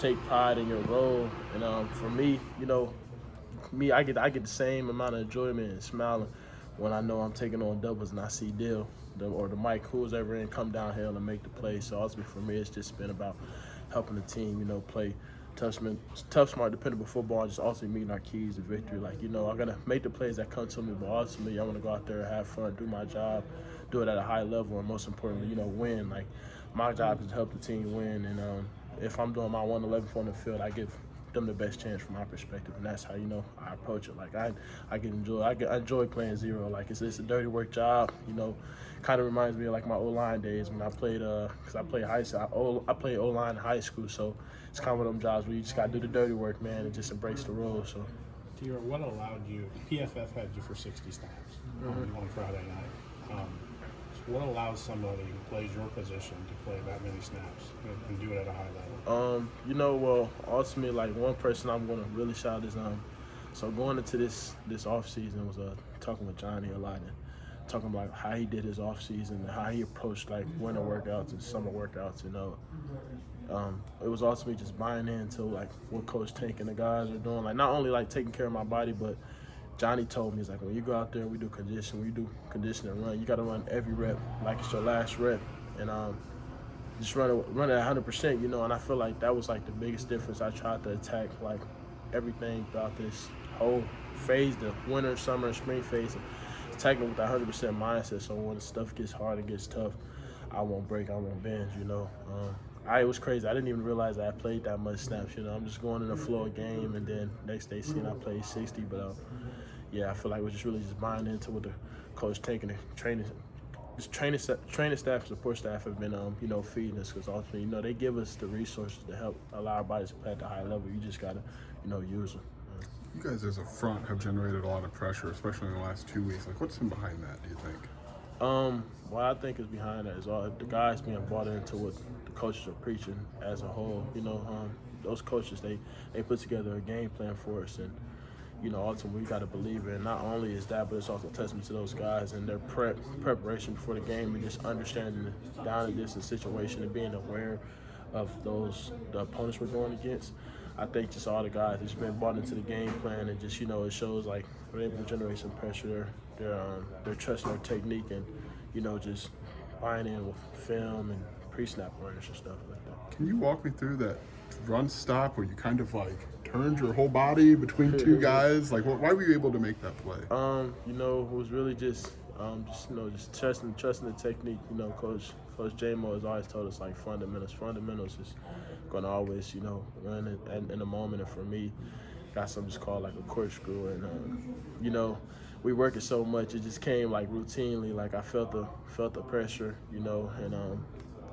take pride in your role. And for me, I get the same amount of enjoyment and smiling when I know I'm taking on doubles and I see Dill or the Mike, who's ever in, come downhill and make the play. So ultimately for me, it's just been about helping the team, play tough, smart, dependable football, and just ultimately meeting our keys to victory. Like, I gotta make the plays that come to me, but ultimately I want to go out there, have fun, do my job, do it at a high level, and most importantly, win. Like, my job is to help the team win, and if I'm doing my 111 on the field, I give them the best chance from my perspective, and that's how I approach it. Like I enjoy playing zero. Like it's a dirty work job. Kind of reminds me of like my O-line days when I played. Cause I played high school. I played O-line in high school, so it's kind of one of them jobs where you just gotta do the dirty work, man, and just embrace the role. So. TeRah, what allowed you? PFF had you for 60 snaps on Friday night. So what allows somebody who plays your position to play that many snaps and do it at a high level? Well, ultimately, like one person I'm gonna really shout is so going into this off season was talking with Johnny a lot and talking about how he did his off season and how he approached like winter workouts and summer workouts. It was ultimately just buying into like what Coach Tank and the guys are doing. Like not only like taking care of my body, but Johnny told me, he's like, when you go out there and we do condition and run, you got to run every rep like it's your last rep, and just run it at 100%, and I feel like that was like the biggest difference. I tried to attack like everything throughout this whole phase, the winter, summer, and spring phase, and attacking with that 100% mindset. So when the stuff gets hard and gets tough, I won't break, I won't bend. It was crazy. I didn't even realize I played that much snaps. I'm just going in the flow of game, and then next day seeing I played 60. But I feel like we're just really just buying into what the coach taking the training staff and support staff have been, feeding us, because ultimately, they give us the resources to help allow our bodies to play at the high level. You just gotta, use them. You guys as a front have generated a lot of pressure, especially in the last 2 weeks. Like, what's been behind that, do you think? What I think is behind that is all the guys being bought into what the coaches are preaching as a whole. Those coaches, they put together a game plan for us, and ultimately we got to believe in. Not only is that, but it's also a testament to those guys and their preparation before the game, and just understanding the down and distance situation and being aware of the opponents we're going against. I think just all the guys just been bought into the game plan, and just it shows like we're able to generate some pressure. They're trusting their technique, and just buying in with film and pre-snap awareness and stuff like that. Can you walk me through that run stop where you kind of like turned your whole body between two guys? Like, why were you able to make that play? It was really just trusting the technique. Coach J-Mo has always told us like fundamentals. Fundamentals is gonna always run in the moment. And for me, got something just called like a corkscrew, and we work it so much it just came like routinely. Like I felt the pressure, and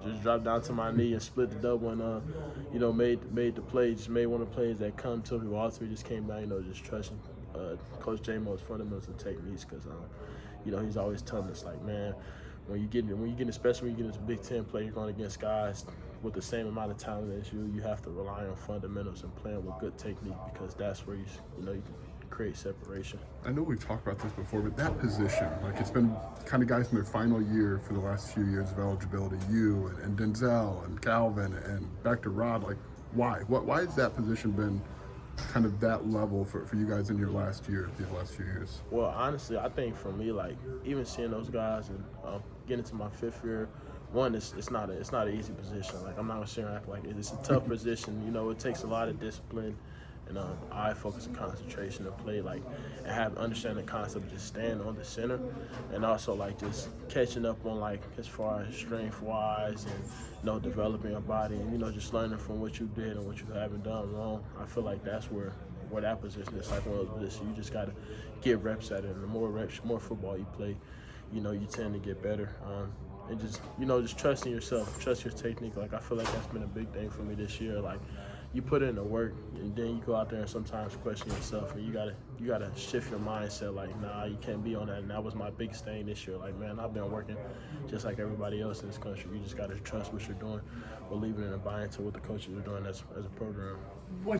just dropped down to my knee and split the double, and made the play. Just made one of the plays that come to me. Well, ultimately just came down, just trusting Coach J-Mo's fundamentals and techniques, because he's always telling us like, man, when you get especially when you get into Big Ten play, you're going against guys with the same amount of talent as you. You have to rely on fundamentals and playing with good technique, because that's where you can create separation. I know we've talked about this before, but that position, like it's been kind of guys in their final year for the last few years of eligibility, you and Denzel and Calvin and back to Rod, like why has that position been kind of that level for you guys in your last year, these last few years? Well, honestly, I think for me, like even seeing those guys and getting to my fifth year, one, it's not an easy position. Like I'm not gonna sit here and act like it. It's a tough position. It takes a lot of discipline and eye focus and concentration to play, like, and understand the concept of just staying on the center, and also like just catching up on like as far as strength wise and developing your body, and just learning from what you did and what you haven't done wrong. I feel like that's where that position is like one of those positions. You just gotta get reps at it, and the more reps, more football you play, you tend to get better. And just trusting yourself, trust your technique. Like I feel like that's been a big thing for me this year. Like you put in the work, and then you go out there and sometimes question yourself, and you gotta shift your mindset. Like, nah, you can't be on that. And that was my biggest thing this year. Like, man, I've been working just like everybody else in this country. You just gotta trust what you're doing, believe in it, and buy into what the coaches are doing as a program.